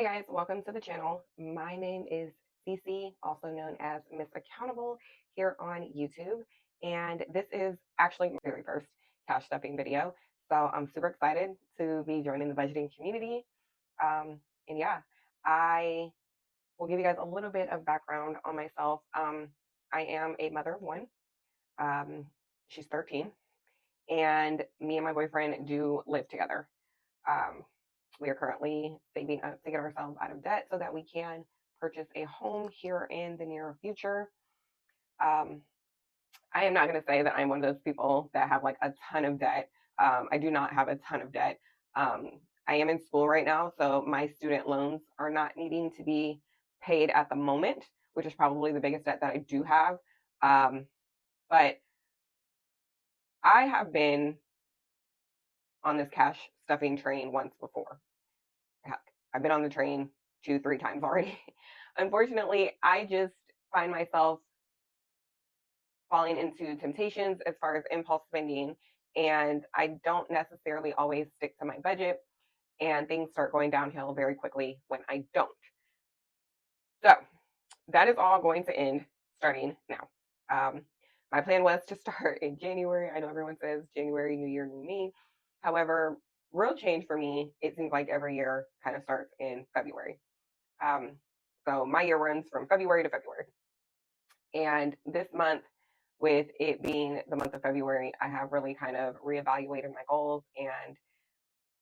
guys, welcome to the channel. My name is Cece, also known as Ms.Accountable here on YouTube. And this is actually my very first cash stuffing video. So I'm super excited to be joining the budgeting community. And yeah, I will give you guys a little bit of background on myself. I am a mother of one. Um, she's 13, and me and my boyfriend do live together. Um, we are currently saving up to get ourselves out of debt so that we can purchase a home here in the near future. Um, I am not going to say that I'm one of those people that have like a ton of debt. I do not have a ton of debt. I am in school right now, so my student loans are not needing to be paid at the moment, which is probably the biggest debt that I do have. But I have been on this cash stuffing train once before. Heck, I've been on the train 2, 3 times already. Unfortunately, I just find myself falling into temptations as far as impulse spending, and I don't necessarily always stick to my budget, and things start going downhill very quickly when I don't. So that is all going to end starting now. My plan was to start in January. I know everyone says January, new year, new me. However, real change for me, it seems like every year kind of starts in February. So my year runs from February to February. And this month, with it being the month of February, I have really kind of reevaluated my goals, and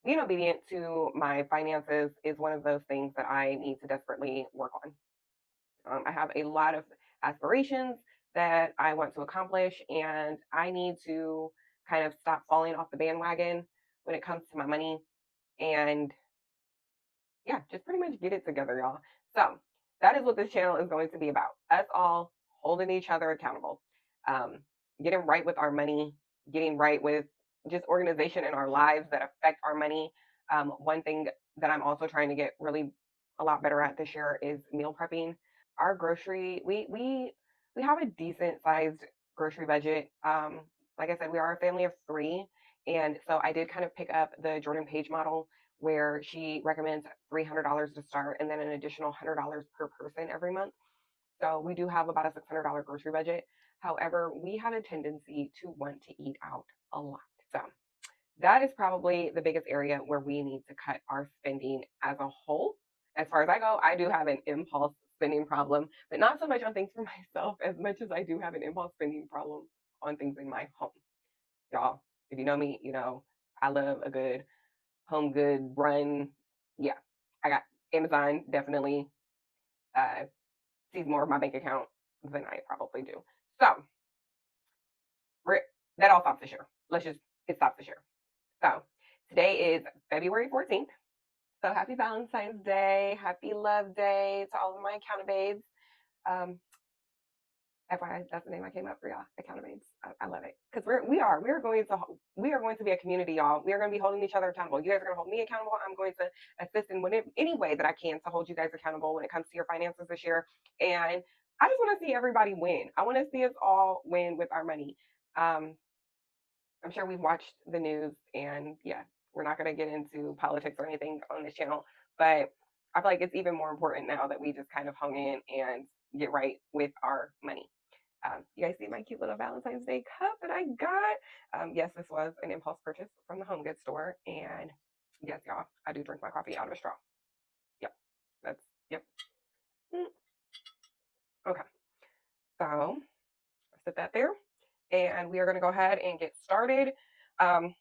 being obedient to my finances is one of those things that I need to desperately work on. I have a lot of aspirations that I want to accomplish, and I need to kind of stop falling off the bandwagon when it comes to my money, and yeah, just pretty much get it together, y'all. So that is what this channel is going to be about. Us all holding each other accountable, um, getting right with our money, getting right with just organization in our lives that affect our money. One thing that I'm also trying to get really a lot better at this year is meal prepping. Our grocery, we have a decent sized grocery budget. Like I said, we are a family of 3, and so I did kind of pick up the Jordan Page model where she recommends $300 to start and then an additional $100 per person every month. So we do have about a $600 grocery budget. However, we have a tendency to want to eat out a lot. So that is probably the biggest area where we need to cut our spending as a whole. As far as I go, I do have an impulse spending problem, but not so much on things for myself as much as I do have an impulse spending problem on things in my home. Y'all, if you know me, you know I love a good home good run. Yeah, I got Amazon definitely sees more of my bank account than I probably do. So that all stops this year. It stops this year. So today is February 14th. So happy Valentine's Day, happy Love Day to all of my accountable. FYI, that's the name I came up for, y'all. Accountable. I love it because we are going to be a community, y'all. We are going to be holding each other accountable. You guys are going to hold me accountable. I'm going to assist in any way that I can to hold you guys accountable when it comes to your finances this year. And I just want to see everybody win. I want to see us all win with our money. I'm sure we've watched the news, and yeah, we're not going to get into politics or anything on this channel, but I feel like it's even more important now that we just kind of hone in and get right with our money. You guys see my cute little Valentine's Day cup that I got? Yes, this was an impulse purchase from the home goods store. And yes, y'all, I do drink my coffee out of a straw. Yep, yep. Okay, so set that there. And we are going to go ahead and get started. I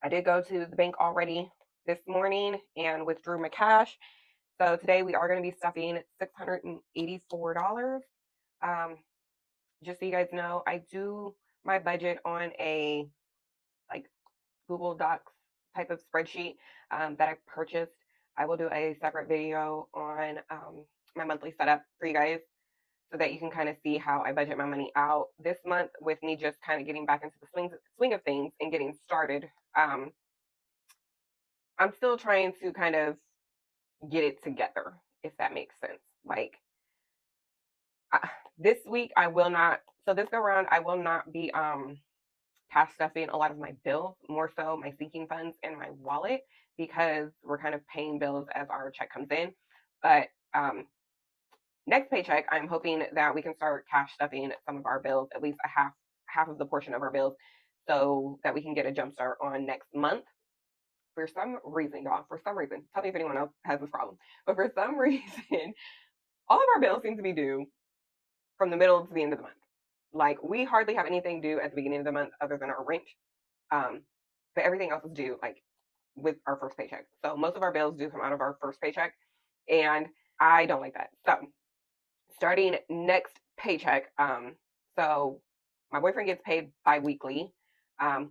did go to the bank already this morning and withdrew my cash. So today we are going to be stuffing $684. Just so you guys know, I do my budget on a like Google Docs type of spreadsheet that I purchased. I will do a separate video on my monthly setup for you guys so that you can kind of see how I budget my money out this month with me just kind of getting back into the swing of things and getting started. I'm still trying to kind of get it together, if that makes sense. Like this week, I will not. So this go around, I will not be cash stuffing a lot of my bills, more so my sinking funds and my wallet, because we're kind of paying bills as our check comes in. But next paycheck, I'm hoping that we can start cash stuffing some of our bills, at least a half of the portion of our bills, so that we can get a jump start on next month. For some reason, y'all, for some reason, tell me if anyone else has this problem, but for some reason, all of our bills seem to be due from the middle to the end of the month. Like, we hardly have anything due at the beginning of the month other than our rent. Um, but everything else is due like with our first paycheck. So most of our bills do come out of our first paycheck, and I don't like that. So starting next paycheck, so my boyfriend gets paid bi-weekly.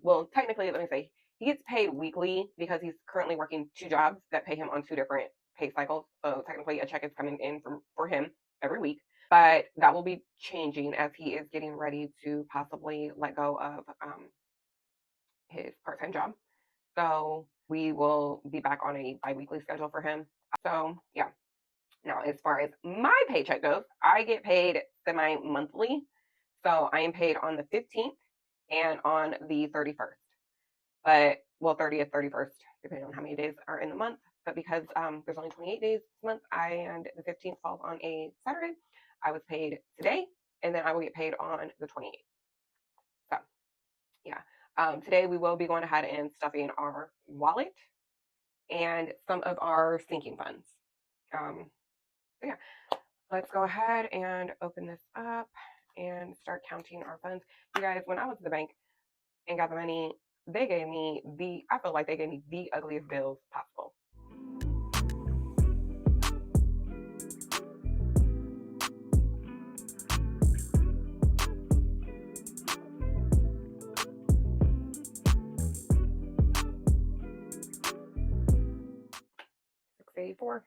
Well, technically, let me say he gets paid weekly because he's currently working two jobs that pay him on two different pay cycles. So technically, a check is coming in for him every week. But that will be changing as he is getting ready to possibly let go of his part-time job. So we will be back on a bi-weekly schedule for him. So yeah. Now, as far as my paycheck goes, I get paid semi-monthly. So I am paid on the 15th and on the 31st. But well, 30th, 31st, depending on how many days are in the month. But because there's only 28 days this month, and the 15th falls on a Saturday, I was paid today, and then I will get paid on the 28th. So yeah. Today we will be going ahead and stuffing our wallet and some of our sinking funds. So yeah, let's go ahead and open this up and start counting our funds. You guys, when I was at the bank and got the money, they gave me I feel like they gave me the ugliest bills possible. $684.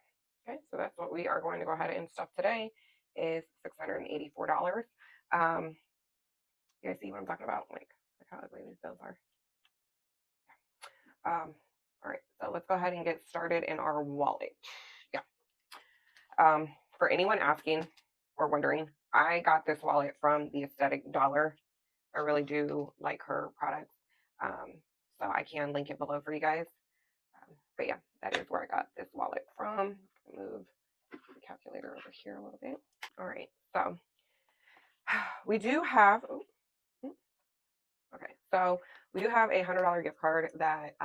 Okay, so that's what we are going to go ahead and stuff today is $684. You guys see what I'm talking about? Like how ugly these bills are. All right, so let's go ahead and get started in our wallet. Yeah. For anyone asking or wondering, I got this wallet from the Aesthetic Dollar. I really do like her products. So I can link it below for you guys. But yeah, that is where I got this wallet from. Move the calculator over here a little bit. All right, so we do have, okay, so we do have a $100 gift card that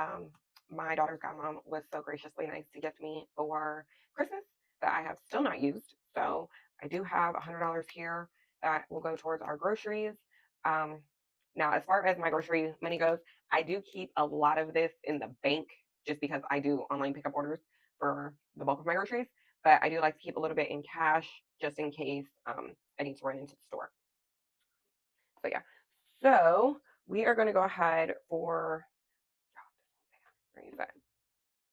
my daughter's godmom was so graciously nice to gift me for Christmas that I have still not used. So I do have $100 here that will go towards our groceries. Now, as far as my grocery money goes, I do keep a lot of this in the bank just because I do online pickup orders for the bulk of my groceries. But I do like to keep a little bit in cash just in case I need to run into the store. So yeah, so we are going to go ahead for, where is that?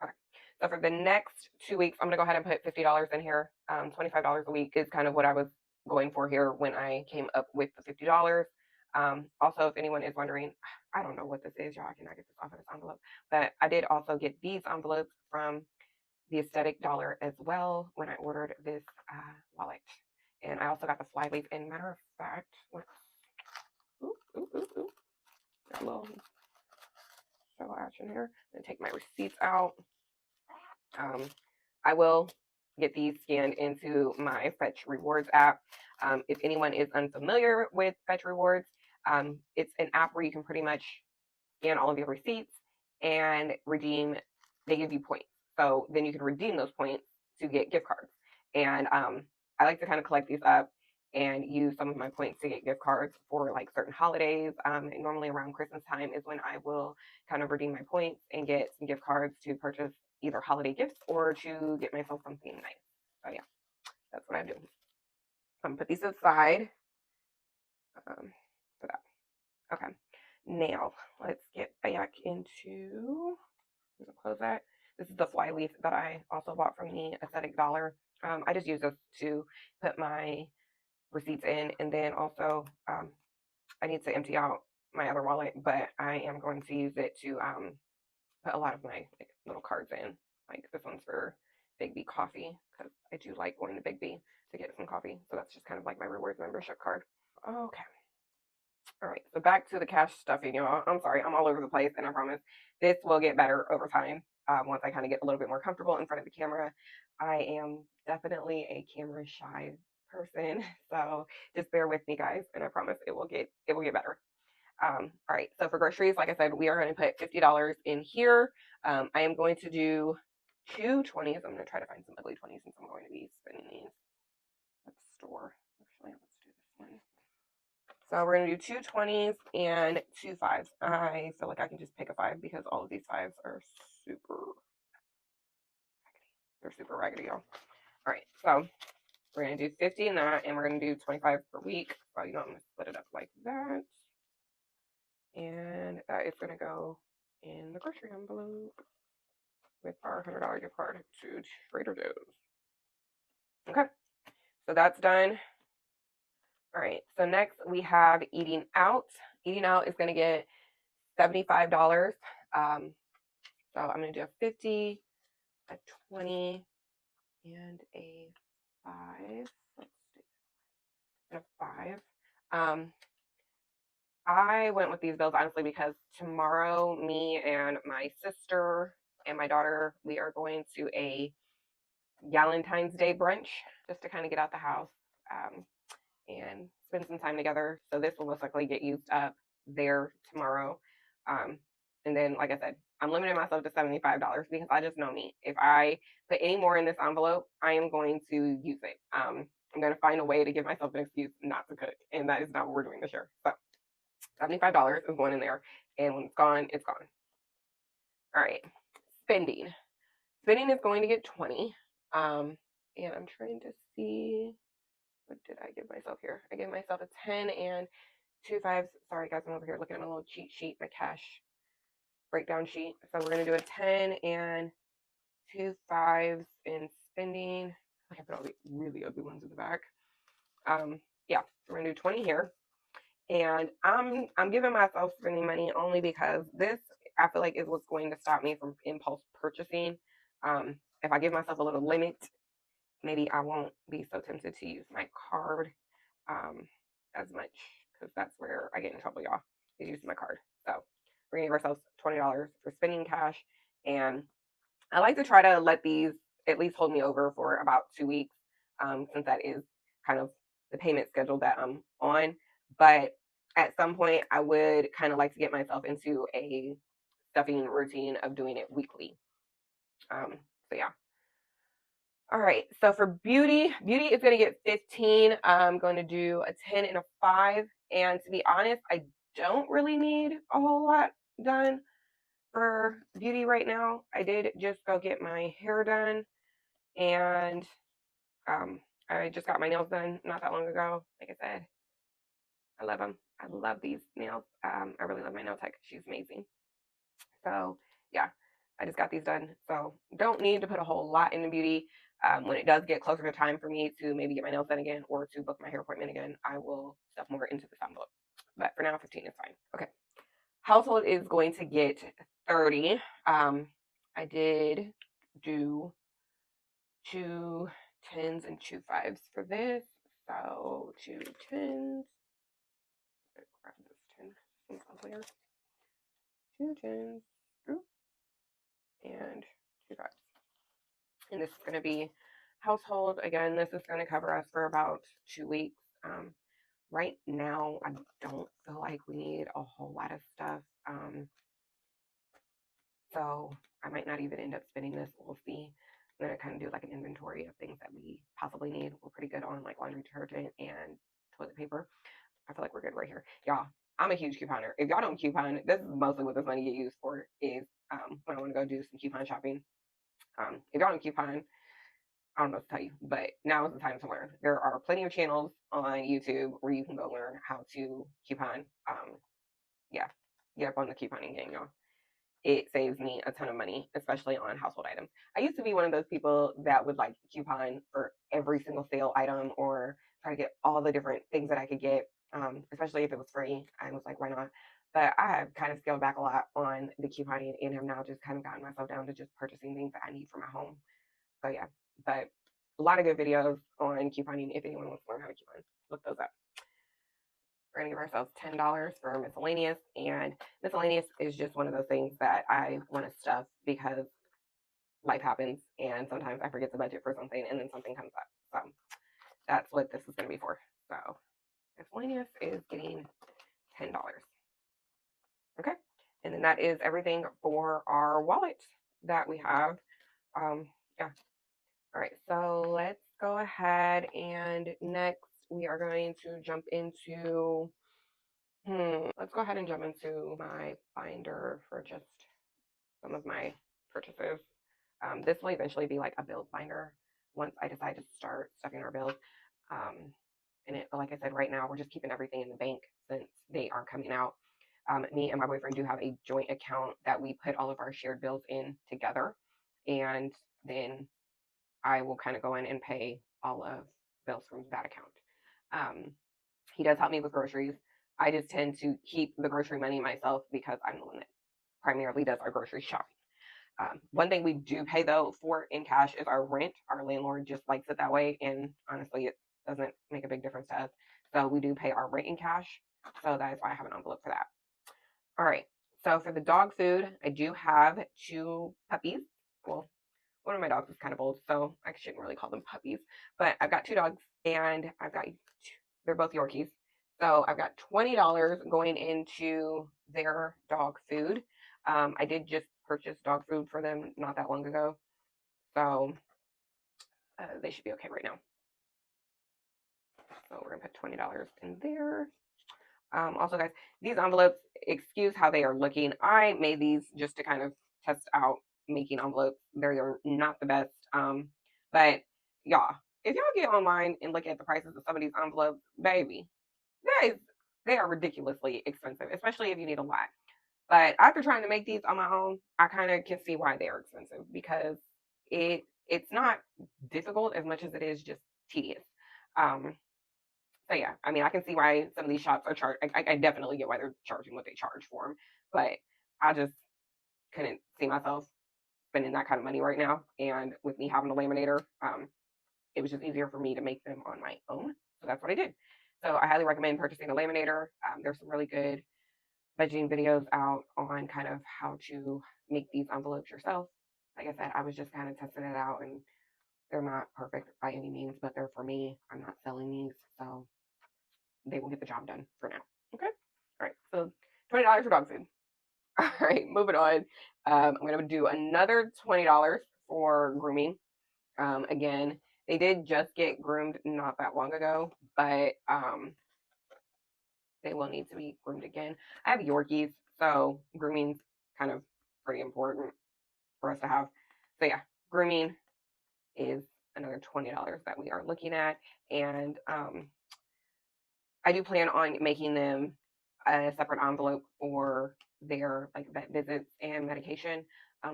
Okay. So for the next 2 weeks, I'm going to go ahead and put $50 in here. $25 a week is kind of what I was going for here when I came up with the $50. Also, if anyone is wondering, I don't know what this is, y'all. I cannot get this off of this envelope. But I did also get these envelopes from the Aesthetic Dollar as well when I ordered this wallet. And I also got the flyleaf. And matter of fact, let's, got a little show action here. I'm going to take my receipts out. I will get these scanned into my Fetch Rewards app. If anyone is unfamiliar with Fetch Rewards, it's an app where you can pretty much scan all of your receipts and redeem. They give you points. So then you can redeem those points to get gift cards. And I like to kind of collect these up and use some of my points to get gift cards for like certain holidays. Normally around Christmas time is when I will kind of redeem my points and get some gift cards to purchase either holiday gifts or to get myself something nice. So yeah, that's what I do. I'm gonna put these aside for that. Okay, now let's get back into, I'm gonna close that. This is the flyleaf that I also bought from the Aesthetic Dollar. I just use this to put my receipts in, and then also I need to empty out my other wallet, but I am going to use it to put a lot of my like, little cards in. Like this one's for Big B Coffee because I do like going to Big B to get some coffee. So that's just kind of like my rewards membership card. Okay. All right, so back to the cash stuffing, y'all. I'm sorry, I'm all over the place, and I promise this will get better over time. Once I kind of get a little bit more comfortable in front of the camera. I am definitely a camera shy person, so just bear with me, guys, and I promise it will get better. All right, so for groceries, like I said, we are going to put $50 in here. I am going to do two 20s. I'm going to try to find some ugly 20s since I'm going to be spending these at the store. Actually, let's do this one. So we're going to do two 20s and two fives. I feel like I can just pick a five because all of these fives are super raggedy. They're super raggedy, y'all. All right, so we're going to do 50 in that, and we're going to do 25 per week. So, I'm going to split it up like that. And that is going to go in the grocery envelope with our $100 gift card to Trader Joe's. Okay, so that's done. All right, so next we have eating out. Eating out is going to get $75. So I'm going to do a 50, a 20, and a 5. Let's do and a 5. I went with these bills honestly because tomorrow, me and my sister and my daughter, we are going to a Valentine's Day brunch just to kind of get out the house and spend some time together. So this will most likely get used up there tomorrow. And then, like I said, I'm limiting myself to $75 because I just know me. If I put any more in this envelope, I am going to use it. I'm going to find a way to give myself an excuse not to cook, and that is not what we're doing this year. So $75 is going in there, and when it's gone, it's gone. All right, spending. Spending is going to get 20. And I'm trying to see, what did I give myself here? I gave myself a 10 and two fives. Sorry, guys, I'm over here looking at my little cheat sheet, my cash breakdown sheet. So we're going to do a 10 and two fives in spending. I put all the really ugly ones in the back. Yeah, so we're going to do 20 here. And I'm giving myself spending money only because this, I feel like, is what's going to stop me from impulse purchasing. If I give myself a little limit, maybe I won't be so tempted to use my card as much, because that's where I get in trouble, y'all, is using my card. So we're gonna give ourselves $20 for spending cash, and I like to try to let these at least hold me over for about 2 weeks, since that is kind of the payment schedule that I'm on. But at some point, I would kind of like to get myself into a stuffing routine of doing it weekly. So yeah. All right, so for beauty is going to get 15. I'm going to do a 10 and a 5. And to be honest, I don't really need a whole lot done for beauty right now. I did just go get my hair done, and I just got my nails done not that long ago. Like I said, I love them. I love these nails. I really love my nail tech. She's amazing. So yeah, I just got these done. So don't need to put a whole lot into beauty. When it does get closer to time for me to maybe get my nails done again or to book my hair appointment again, I will stuff more into this envelope. But for now, 15 is fine. Okay. Household is going to get 30. I did do two 10s and two 5s for this. So two 10s. Grab this 10. Seems uglier. Two 10s. And two 5s. And this is going to be household. Again, this is going to cover us for about 2 weeks. Right now, I don't feel like we need a whole lot of stuff. So I might not even end up spending this. We'll see. I'm going to kind of do like an inventory of things that we possibly need. We're pretty good on like laundry detergent and toilet paper. I feel like we're good right here. Y'all, I'm a huge couponer. If y'all don't coupon, this is mostly what this money get used for, is when I want to go do some coupon shopping. If y'all don't coupon, I don't know what to tell you, but now is the time to learn. There are plenty of channels on YouTube where you can go learn how to coupon. Yeah, get up on the couponing game, y'all. It saves me a ton of money, especially on household items. I used to be one of those people that would like coupon for every single sale item or try to get all the different things that I could get, especially if it was free. I was like, why not? But I have kind of scaled back a lot on the couponing and have now just kind of gotten myself down to just purchasing things that I need for my home. So yeah, but a lot of good videos on couponing if anyone wants to learn how to coupon. Look those up. we're going to give ourselves $10 for miscellaneous. And miscellaneous is just one of those things that I want to stuff because life happens and sometimes I forget to budget for something and then something comes up. So that's what this is going to be for. So miscellaneous is getting $10. Okay. And then that is everything for our wallet that we have. Yeah. All right. So let's go ahead and next we are going to jump into, let's go ahead and jump into my binder for just some of my purchases. This will eventually be like a bills binder once I decide to start stuffing our bills. And like I said, right now we're just keeping everything in the bank since they are coming out. Me and my boyfriend do have a joint account that we put all of our shared bills in together, and then I will kind of go in and pay all of bills from that account. He does help me with groceries. I just tend to keep the grocery money myself because I'm the one that primarily does our grocery shopping. One thing we do pay though for in cash is our rent. Our landlord just likes it that way, and honestly, it doesn't make a big difference to us. So we do pay our rent in cash. So that is why I have an envelope for that. All right. So for the dog food, I do have 2 puppies. Well, one of my dogs is kind of old, so I shouldn't really call them puppies. But I've got 2 dogs, and they're both Yorkies. So I've got $20 going into their dog food. I did just purchase dog food for them not that long ago, so they should be okay right now. So we're gonna put $20 in there. Also, guys, these envelopes, excuse how they are looking. I made these just to kind of test out making envelopes. They're not the best, but y'all, if y'all get online and look at the prices of some of these envelopes, baby, they are ridiculously expensive, especially if you need a lot. But after trying to make these on my own, I kind of can see why they are expensive because it's not difficult as much as it is just tedious. So yeah, I mean, I can see why some of these shops are charged. I definitely get why they're charging what they charge for them, but I just couldn't see myself spending that kind of money right now. And with me having a laminator, it was just easier for me to make them on my own. So that's what I did. So I highly recommend purchasing a laminator. There's some really good budgeting videos out on kind of how to make these envelopes yourself. Like I said, I was just kind of testing it out, and they're not perfect by any means, but they're for me. I'm not selling these, so they will get the job done for now. Okay. All right. So $20 for dog food. All right. Moving on. I'm going to do another $20 for grooming. Again, they did just get groomed not that long ago, but they will need to be groomed again. I have Yorkies, so grooming's kind of pretty important for us to have. So yeah, grooming is another $20 that we are looking at. And I do plan on making them a separate envelope for their like vet visits and medication.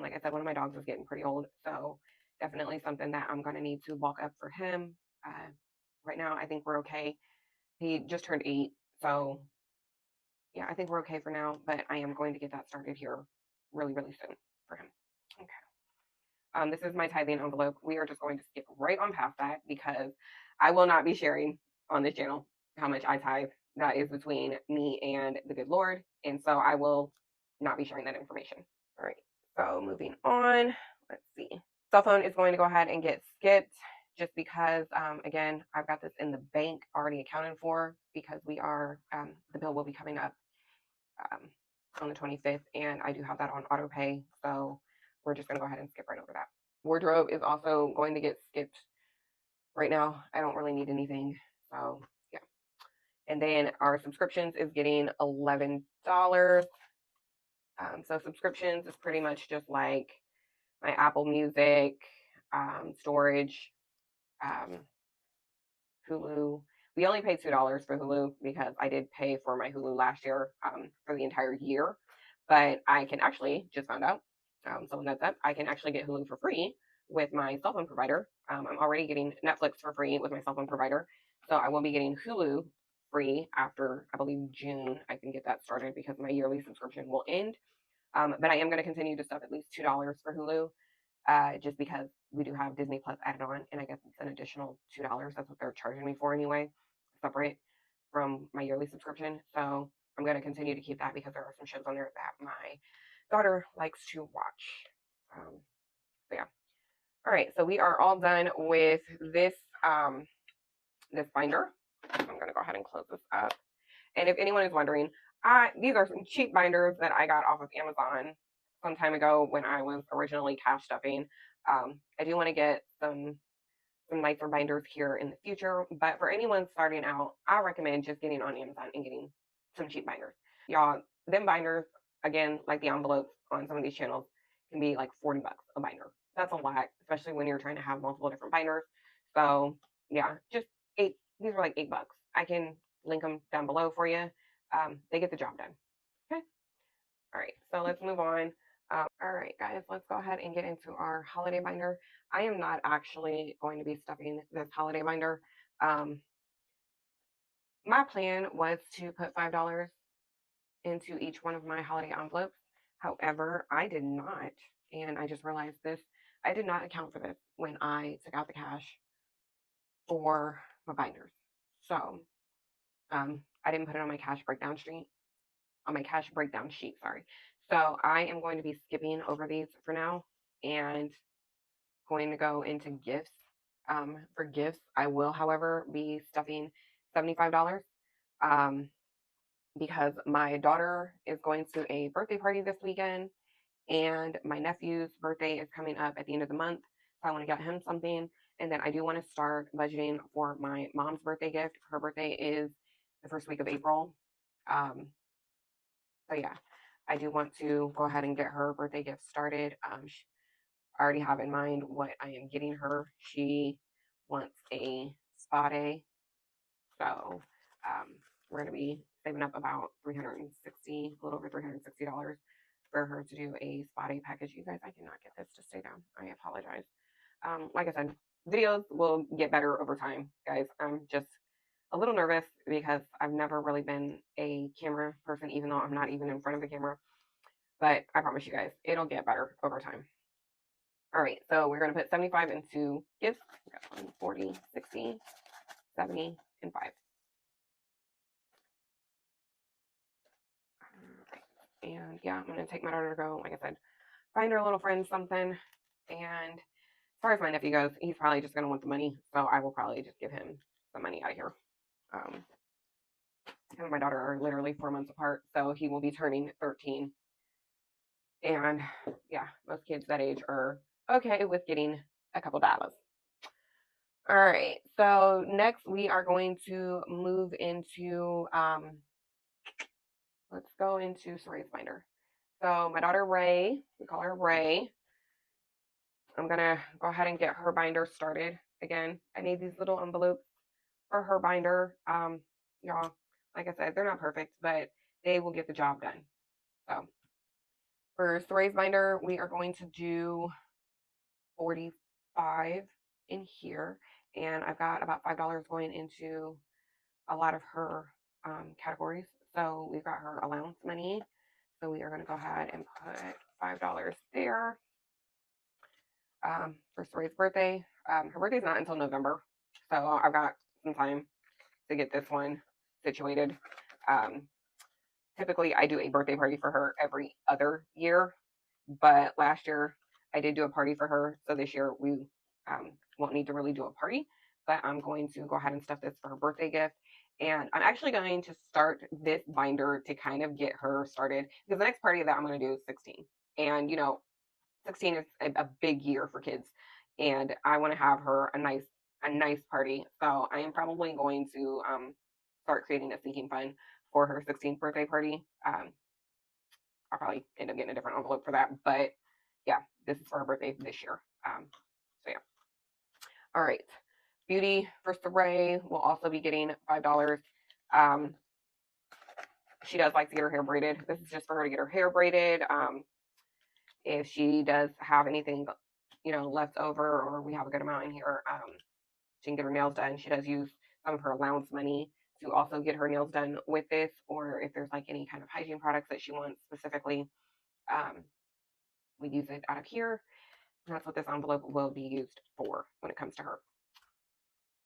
Like I said, one of my dogs is getting pretty old, so definitely something that I'm going to need to bulk up for him. Right now, I think we're okay. He just turned 8, so yeah, I think we're okay for now, but I am going to get that started here really, really soon for him. Okay. This is my tithing envelope. We are just going to skip right on past that because I will not be sharing on this channel how much I tithe. That is between me and the good Lord. And so I will not be sharing that information. All right. So moving on, let's see. Cell phone is going to go ahead and get skipped just because, again, I've got this in the bank already accounted for because we are, the bill will be coming up on the 25th, and I do have that on auto pay. So we're just going to go ahead and skip right over that. Wardrobe is also going to get skipped right now. I don't really need anything. So yeah. And then our subscriptions is getting $11. So subscriptions is pretty much just like my Apple Music, storage, Hulu. We only paid $2 for Hulu because I did pay for my Hulu last year for the entire year. But I can actually, just found out, someone that's up, I can actually get Hulu for free with my cell phone provider. I'm already getting Netflix for free with my cell phone provider. So I will be getting Hulu free after, I believe, June. I can get that started because my yearly subscription will end. But I am going to continue to stuff at least $2 for Hulu. Just because we do have Disney Plus added on, and I guess it's an additional $2. That's what they're charging me for anyway, separate. from my yearly subscription. So I'm going to continue to keep that because there are some shows on there that my daughter likes to watch. So yeah. All right, so we are all done with this this binder. I'm going to go ahead and close this up. And if anyone is wondering, these are some cheap binders that I got off of Amazon some time ago when I was originally cash stuffing. I do want to get some nicer binders here in the future, but for anyone starting out, I recommend just getting on Amazon and getting some cheap binders. Y'all, them binders, again, like the envelopes on some of these channels, can be like 40 bucks a binder. That's a lot, especially when you're trying to have multiple different binders. So yeah, just these were like $8. I can link them down below for you. They get the job done. Okay. All right, so let's move on. All right, guys, let's go ahead and get into our holiday binder. I am not actually going to be stuffing this holiday binder. My plan was to put $5 into each one of my holiday envelopes. However, I did not, and I just realized this, I did not account for this when I took out the cash for my binders. So I didn't put it on my cash breakdown sheet, sorry. So I am going to be skipping over these for now and going to go into gifts. For gifts, I will, however, be stuffing $75 because my daughter is going to a birthday party this weekend and my nephew's birthday is coming up at the end of the month. So I want to get him something. And then I do want to start budgeting for my mom's birthday gift. Her birthday is the first week of April. So yeah, I do want to go ahead and get her birthday gift started. I already have in mind what I am getting her. She wants a spa day. So we're going to be saving up about a little over $360 for her to do a spa day package. You guys, I cannot get this to stay down. I apologize. Like I said, videos will get better over time, guys. I'm just a little nervous because I've never really been a camera person, even though I'm not even in front of the camera. But I promise you guys, it'll get better over time. All right, so we're going to put 75 into gifts. We got 1, 40, 60, 70, and 5. And yeah, I'm going to take my daughter to go, like I said, find her little friend something. And as far as my nephew goes, he's probably just going to want the money. So I will probably just give him the money out of here. Him and my daughter are literally 4 months apart. So he will be turning 13. And yeah, most kids that age are okay with getting a couple dollars. All right, so next we are going to move into, let's go into Soray's binder. So my daughter Ray, we call her Ray. I'm gonna go ahead and get her binder started. Again, I need these little envelopes for her binder. Y'all, like I said, they're not perfect, but they will get the job done. So for Soray's binder, we are going to do 45 in here, and I've got about $5 going into a lot of her categories. So we've got her allowance money. So we are going to go ahead and put $5 there. For Soray's birthday. Her birthday's not until November, so I've got some time to get this one situated. Typically, I do a birthday party for her every other year, but last year I did do a party for her, so this year we won't need to really do a party, but I'm going to go ahead and stuff this for her birthday gift. And I'm actually going to start this binder to kind of get her started because the next party that I'm going to do is 16. And, 16 is a big year for kids. And I want to have her a nice party. So I am probably going to start creating a sinking fund for her 16th birthday party. I'll probably end up getting a different envelope for that. But yeah, this is for her birthday this year. So yeah. All right. Beauty for Saray will also be getting $5. She does like to get her hair braided. This is just for her to get her hair braided. If she does have anything, left over, or we have a good amount in here, she can get her nails done. She does use some of her allowance money to also get her nails done with this, or if there's like any kind of hygiene products that she wants specifically, we use it out of here. And that's what this envelope will be used for when it comes to her.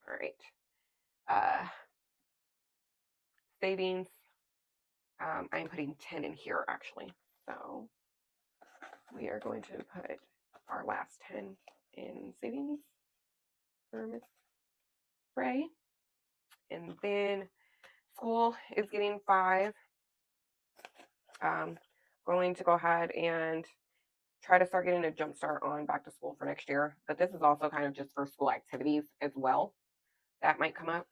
All right. savings. I'm putting 10 in here actually. So we are going to put our last 10 in savings for Miss Ray. And then school is getting 5. Going to go ahead and try to start getting a jump start on back to school for next year. But this is also kind of just for school activities as well. That might come up.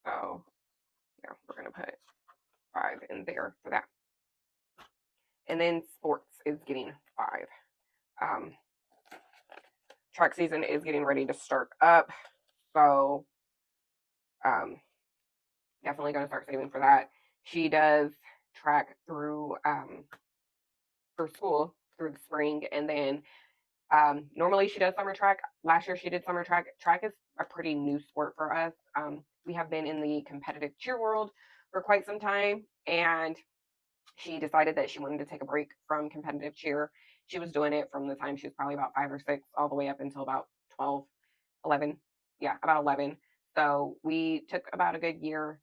So yeah, we're going to put 5 in there for that. And then sports is getting 5. Track season is getting ready to start up. So definitely going to start saving for that. She does track through for school through the spring, and then normally she does summer track. Last year she did summer track. Track is a pretty new sport for us. We have been in the competitive cheer world for quite some time, and she decided that she wanted to take a break from competitive cheer. She was doing it from the time she was probably about 5 or 6 all the way up until about 12, 11. Yeah, about 11. So we took about a good year,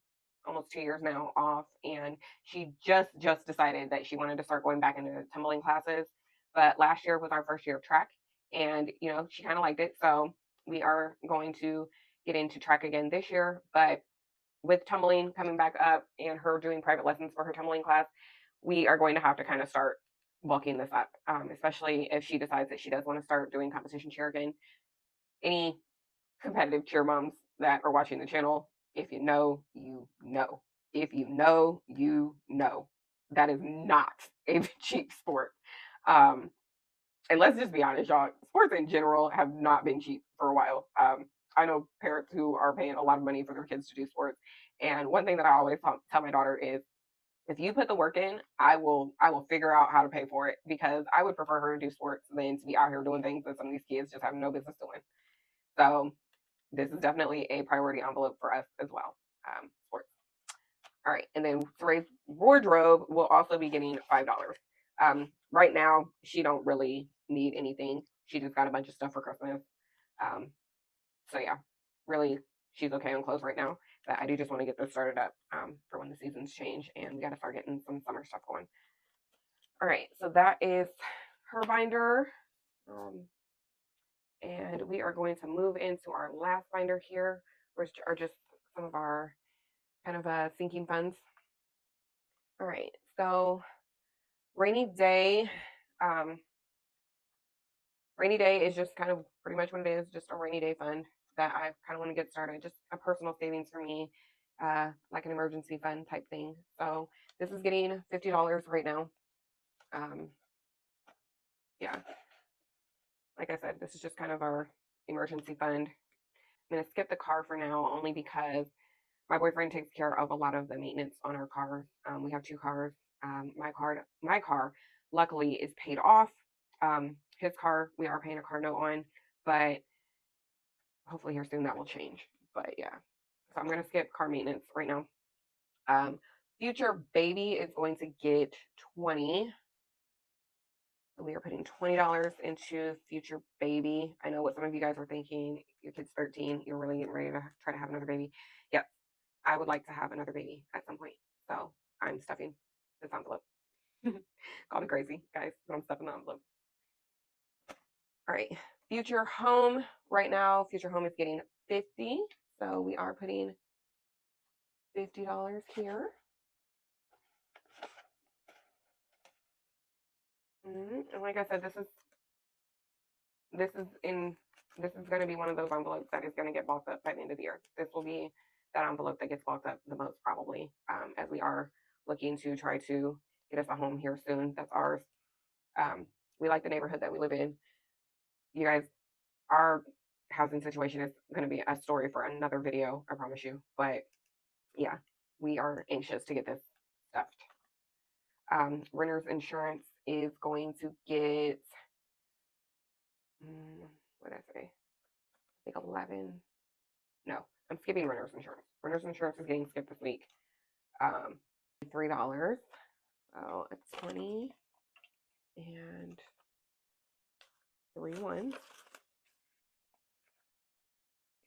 almost 2 years now off, and she just decided that she wanted to start going back into tumbling classes. But last year was our first year of track, and she kind of liked it. So we are going to get into track again this year, but with tumbling coming back up and her doing private lessons for her tumbling class, we are going to have to kind of start bulking this up, especially if she decides that she does want to start doing competition cheer again. Any competitive cheer moms that are watching the channel, if you know, you know. If you know, you know. That is not a cheap sport. And let's just be honest, y'all, sports in general have not been cheap for a while. I know parents who are paying a lot of money for their kids to do sports. And one thing that I always tell my daughter is, if you put the work in, I will figure out how to pay for it, because I would prefer her to do sports than to be out here doing things that some of these kids just have no business doing. So this is definitely a priority envelope for us as well. Sports. All right, and then Thoray's wardrobe will also be getting $5. Right now, she don't really need anything. She just got a bunch of stuff for Christmas. So yeah, really, she's okay on clothes right now. But I do just want to get this started up for when the seasons change, and we got to start getting some summer stuff going. All right, so that is her binder. And we are going to move into our last binder here, which are just some of our kind of sinking funds. All right, so rainy day. Rainy day is just kind of pretty much what it is, just a rainy day fund that I kind of want to get started, just a personal savings for me, like an emergency fund type thing. So this is getting $50 right now. Yeah, like I said, this is just kind of our emergency fund. I'm going to skip the car for now, only because my boyfriend takes care of a lot of the maintenance on our cars. We have 2 cars. My car, luckily, is paid off. His car, we are paying a car note on, but hopefully here soon that will change. But yeah, so I'm going to skip car maintenance right now. Future baby is going to get 20. So we are putting $20 into future baby. I know what some of you guys are thinking. Your kid's 13. You're really getting ready to try to have another baby. Yep. I would like to have another baby at some point. So I'm stuffing this envelope. Call me crazy, guys, but I'm stuffing the envelope. All right. Future home. Right now, future home is getting 50. So we are putting $50 here. And like I said, this is going to be one of those envelopes that is going to get bulked up by the end of the year. This will be that envelope that gets bulked up the most, probably, as we are looking to try to get us a home here soon. That's ours. We like the neighborhood that we live in. You guys, our housing situation is going to be a story for another video, I promise you. But yeah, we are anxious to get this stuffed. Renter's insurance is going to get, what did I say? I think 11. No, I'm skipping renter's insurance. Renter's insurance is getting skipped this week. $3. So it's 20 and 3 ones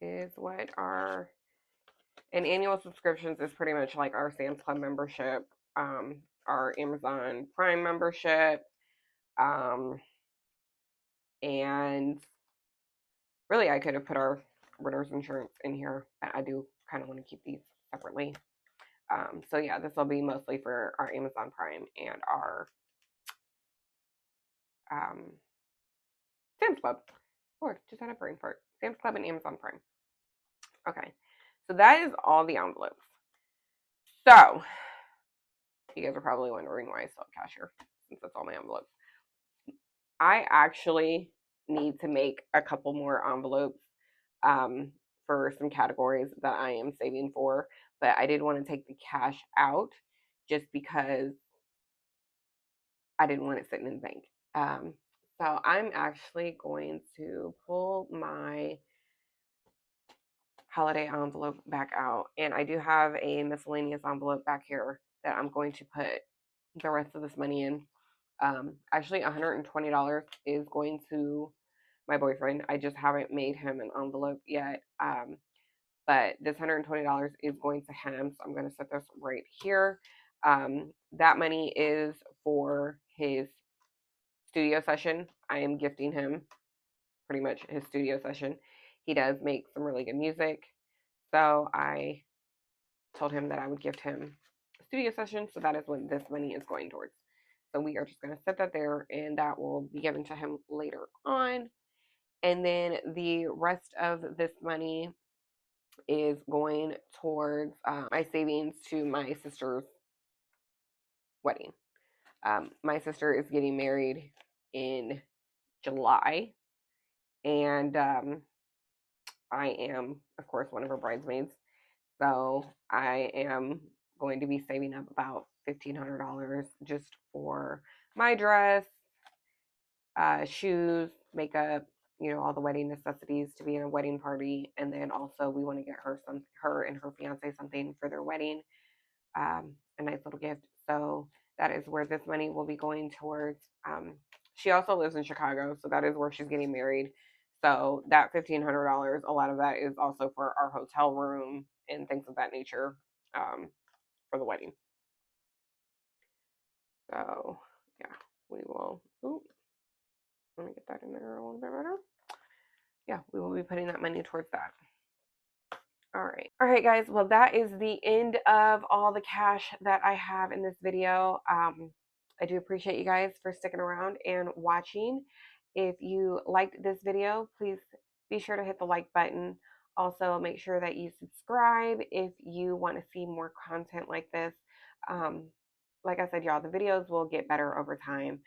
is what our And annual subscriptions is pretty much like our Sam's Club membership, our Amazon Prime membership, and really I could have put our renter's insurance in here, but I do kind of want to keep these separately. So yeah, this will be mostly for our Amazon Prime and our Sam's Club. Lord, just had a brain fart. Sam's Club and Amazon Prime. Okay, so that is all the envelopes. So you guys are probably wondering why I still have cash here, since that's all my envelopes. I actually need to make a couple more envelopes for some categories that I am saving for, but I didn't want to take the cash out just because I didn't want it sitting in the bank. So I'm actually going to pull my holiday envelope back out, and I do have a miscellaneous envelope back here that I'm going to put the rest of this money in. Actually, $120 is going to my boyfriend. I just haven't made him an envelope yet. But this $120 is going to him, so I'm going to set this right here. That money is for his studio session. I am gifting him pretty much his studio session. He does make some really good music, so I told him that I would gift him a studio session, so that is what this money is going towards. So we are just going to set that there, and that will be given to him later on. And then the rest of this money is going towards my savings to my sister's wedding. My sister is getting married in July, and I am, of course, one of her bridesmaids. So I am going to be saving up about $1,500 just for my dress, shoes, makeup, all the wedding necessities to be in a wedding party. And then also we want to get her and her fiance something for their wedding, a nice little gift. So that is where this money will be going towards. She also lives in Chicago, so that is where she's getting married. So that $1,500, a lot of that is also for our hotel room and things of that nature, for the wedding. So yeah, we will. Ooh, let me get that in there a little bit better. Yeah, we will be putting that money towards that. All right, guys. Well, that is the end of all the cash that I have in this video. I do appreciate you guys for sticking around and watching. If you liked this video, please be sure to hit the like button. Also, make sure that you subscribe if you want to see more content like this. Like I said, y'all, the videos will get better over time.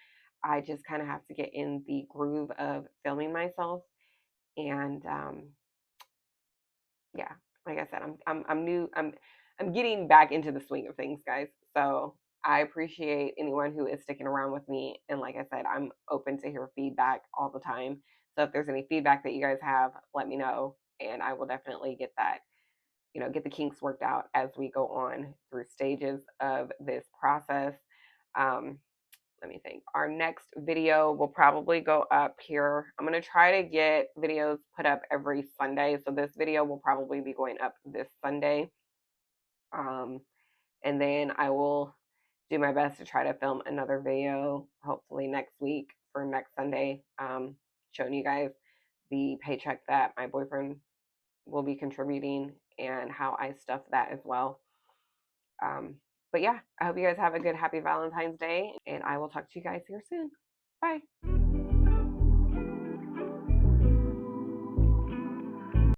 I just kind of have to get in the groove of filming myself, and yeah, like I said, I'm new. I'm getting back into the swing of things, guys. So I appreciate anyone who is sticking around with me. And like I said, I'm open to hear feedback all the time. So if there's any feedback that you guys have, let me know, and I will definitely get that, get the kinks worked out as we go on through stages of this process. Let me think. Our next video will probably go up here. I'm going to try to get videos put up every Sunday. So this video will probably be going up this Sunday. And then I will do my best to try to film another video, hopefully next week for next Sunday, showing you guys the paycheck that my boyfriend will be contributing and how I stuff that as well. But yeah, I hope you guys have a good, happy Valentine's Day, and I will talk to you guys here soon. Bye.